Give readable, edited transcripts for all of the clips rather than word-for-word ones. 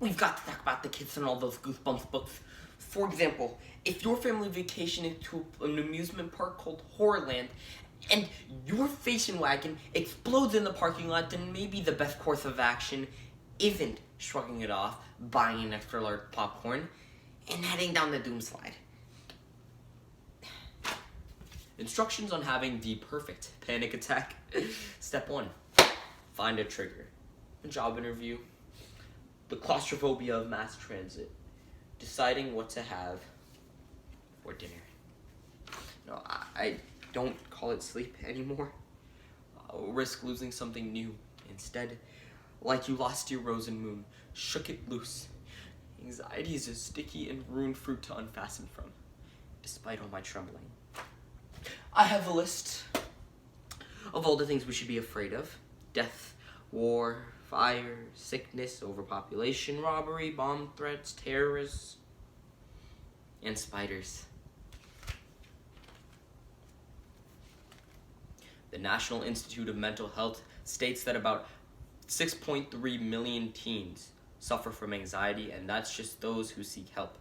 we've got to talk about the kids in all those Goosebumps books. For example, if your family vacation to an amusement park called Horrorland, and your station wagon explodes in the parking lot, then maybe the best course of action isn't shrugging it off, buying an extra large popcorn, and heading down the doom slide. Instructions on having the perfect panic attack. Step 1. Find a trigger. A job interview. The claustrophobia of mass transit. Deciding what to have for dinner. No, I don't call it sleep anymore. I'll risk losing something new. Instead, like you lost your rose and moon, shook it loose. Anxiety is a sticky and ruined fruit to unfasten from, despite all my trembling. I have a list of all the things we should be afraid of. Death, war, fire, sickness, overpopulation, robbery, bomb threats, terrorists, and spiders. The National Institute of Mental Health states that about 6.3 million teens suffer from anxiety, and that's just those who seek help.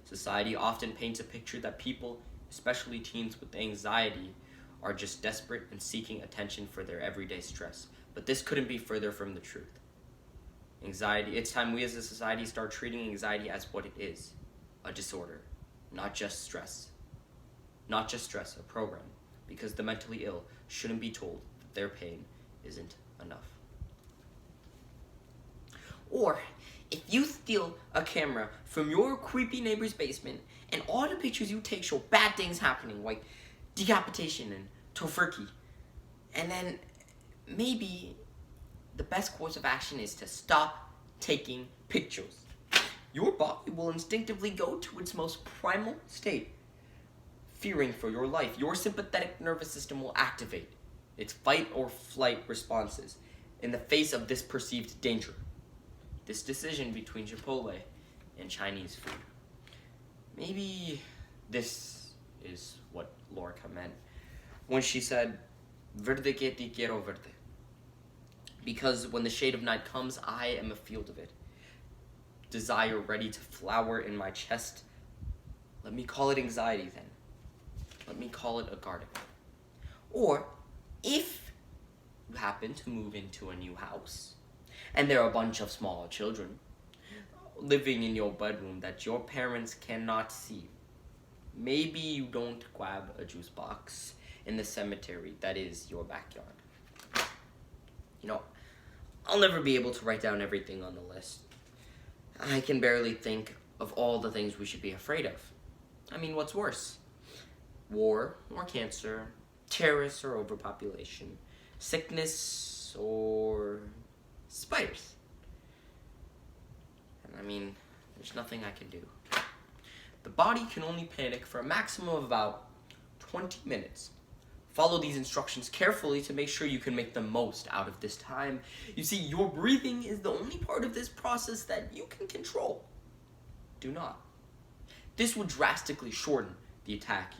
Society often paints a picture that people, especially teens with anxiety, are just desperate and seeking attention for their everyday stress. But this couldn't be further from the truth. Anxiety, it's time we as a society start treating anxiety as what it is, a disorder, not just stress. Not just stress, a program, because the mentally ill shouldn't be told that their pain isn't enough. Or, if you steal a camera from your creepy neighbor's basement and all the pictures you take show bad things happening, like decapitation and tofurkey, and then maybe the best course of action is to stop taking pictures. Your body will instinctively go to its most primal state, fearing for your life. Your sympathetic nervous system will activate its fight or flight responses in the face of this perceived danger. This decision between Chipotle and Chinese food. Maybe this is what Lorca meant when she said, "Verde que te quiero verde." Because when the shade of night comes, I am a field of it. Desire ready to flower in my chest. Let me call it anxiety then. Let me call it a garden. Or, if you happen to move into a new house, and there are a bunch of small children living in your bedroom that your parents cannot see, maybe you don't grab a juice box in the cemetery that is your backyard. I'll never be able to write down everything on the list. I can barely think of all the things we should be afraid of. I mean, what's worse? War or cancer, terrorists or overpopulation, sickness or spiders. And I mean, there's nothing I can do. The body can only panic for a maximum of about 20 minutes. Follow these instructions carefully to make sure you can make the most out of this time. You see, your breathing is the only part of this process that you can control. Do not. This would drastically shorten the attack.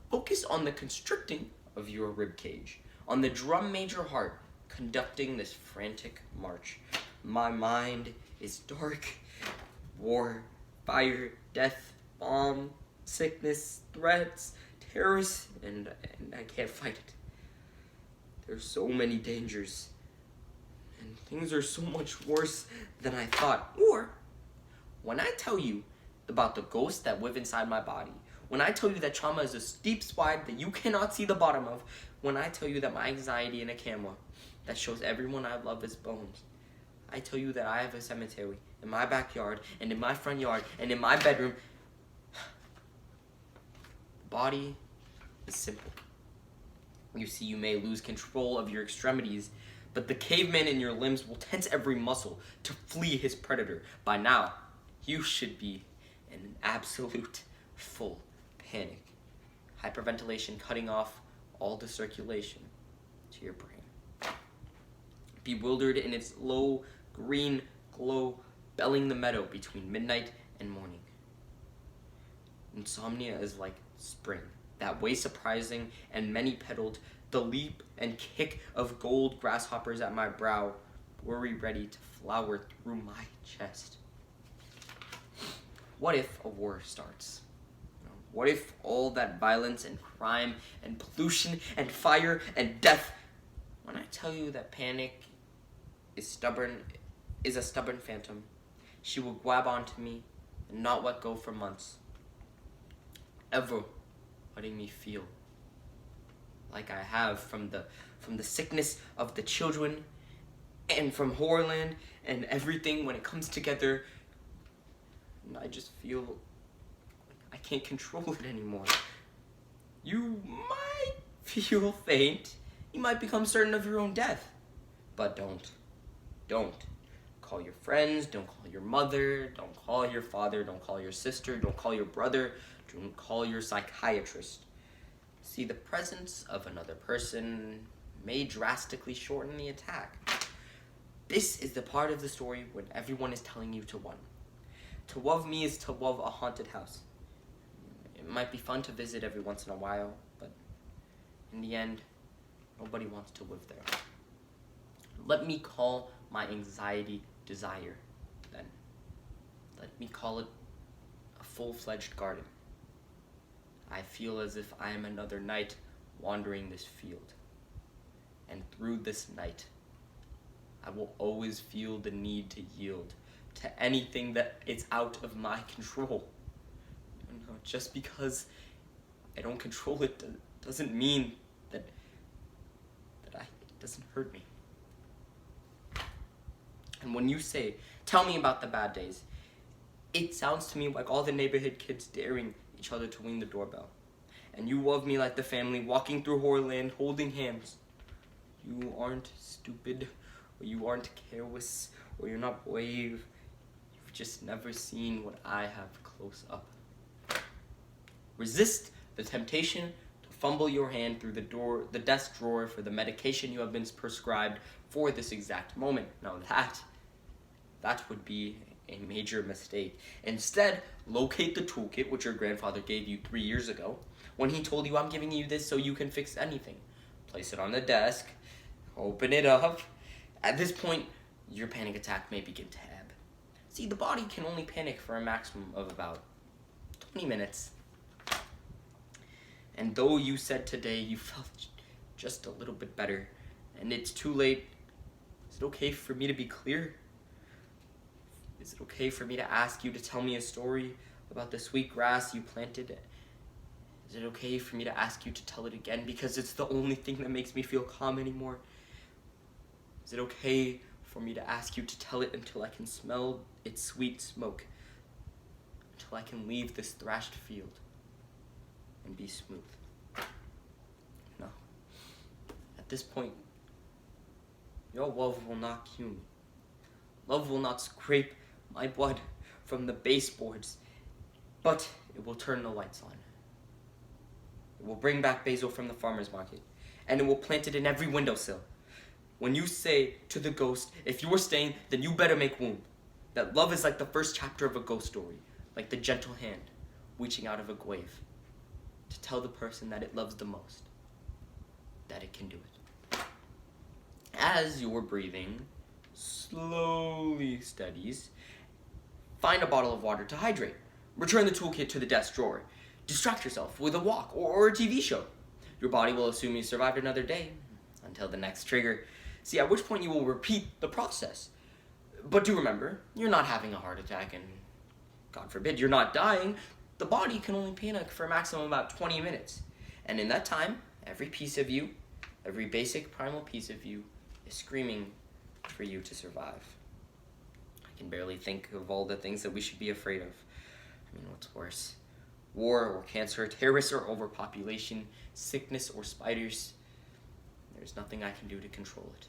Focus on the constricting of your rib cage, on the drum major heart conducting this frantic march. My mind is dark. War, fire, death, bomb, sickness, threats, terrorists, and I can't fight it. There's so many dangers, and things are so much worse than I thought. Or, when I tell you about the ghosts that live inside my body, when I tell you that trauma is a steep slide that you cannot see the bottom of, when I tell you that my anxiety in a camera that shows everyone I love as bones, I tell you that I have a cemetery in my backyard, and in my front yard, and in my bedroom. Body is simple. You see, you may lose control of your extremities, but the caveman in your limbs will tense every muscle to flee his predator. By now, you should be in an absolute full panic. Hyperventilation cutting off all the circulation to your brain. Bewildered in its low green glow, belling the meadow between midnight and morning. Insomnia is like spring, that way surprising and many-petaled, the leap and kick of gold grasshoppers at my brow, worry ready to flower through my chest. What if a war starts? What if all that violence and crime and pollution and fire and death, when I tell you that panic is a stubborn phantom, she will grab onto me and not let go for months, ever letting me feel like I have from the sickness of the children and from Horland and everything when it comes together. And I just feel like I can't control it anymore. You might feel faint. You might become certain of your own death. But don't. Don't. Call your friends. Don't call your mother. Don't call your father. Don't call your sister. Don't call your brother. Don't call your psychiatrist. See, the presence of another person may drastically shorten the attack. This is the part of the story when everyone is telling you to run. To love me is to love a haunted house. It might be fun to visit every once in a while, but in the end, nobody wants to live there. Let me call my anxiety desire, then. Let me call it a full-fledged garden. I feel as if I am another knight wandering this field. And through this night, I will always feel the need to yield to anything that is out of my control. Just because I don't control it doesn't mean that it doesn't hurt me. And when you say, tell me about the bad days, it sounds to me like all the neighborhood kids daring each other to ring the doorbell. And you love me like the family walking through Horland holding hands. You aren't stupid, or you aren't careless, or you're not brave. You've just never seen what I have close up. Resist the temptation to fumble your hand through the desk drawer for the medication you have been prescribed for this exact moment. Now that would be a major mistake. Instead, locate the toolkit which your grandfather gave you 3 years ago when he told you, I'm giving you this so you can fix anything. Place it on the desk, open it up. At this point, your panic attack may begin to ebb. See, the body can only panic for a maximum of about 20 minutes. And though you said today you felt just a little bit better, and it's too late, is it okay for me to be clear? Is it okay for me to ask you to tell me a story about the sweet grass you planted? Is it okay for me to ask you to tell it again because it's the only thing that makes me feel calm anymore? Is it okay for me to ask you to tell it until I can smell its sweet smoke? Until I can leave this thrashed field and be smooth? No. At this point, your love will not heal me. Love will not scrape my blood from the baseboards, but it will turn the lights on. It will bring back basil from the farmer's market, and it will plant it in every windowsill. When you say to the ghost, if you are staying, then you better make room. That love is like the first chapter of a ghost story, like the gentle hand reaching out of a grave to tell the person that it loves the most, that it can do it. As your breathing slowly steadies, find a bottle of water to hydrate. Return the toolkit to the desk drawer. Distract yourself with a walk or a TV show. Your body will assume you survived another day until the next trigger. See, at which point you will repeat the process. But do remember, you're not having a heart attack, and God forbid, you're not dying. The body can only panic for a maximum of about 20 minutes. And in that time, every piece of you, every basic primal piece of you, is screaming for you to survive. I can barely think of all the things that we should be afraid of. I mean, what's worse? War or cancer, terrorists or overpopulation, sickness or spiders. There's nothing I can do to control it.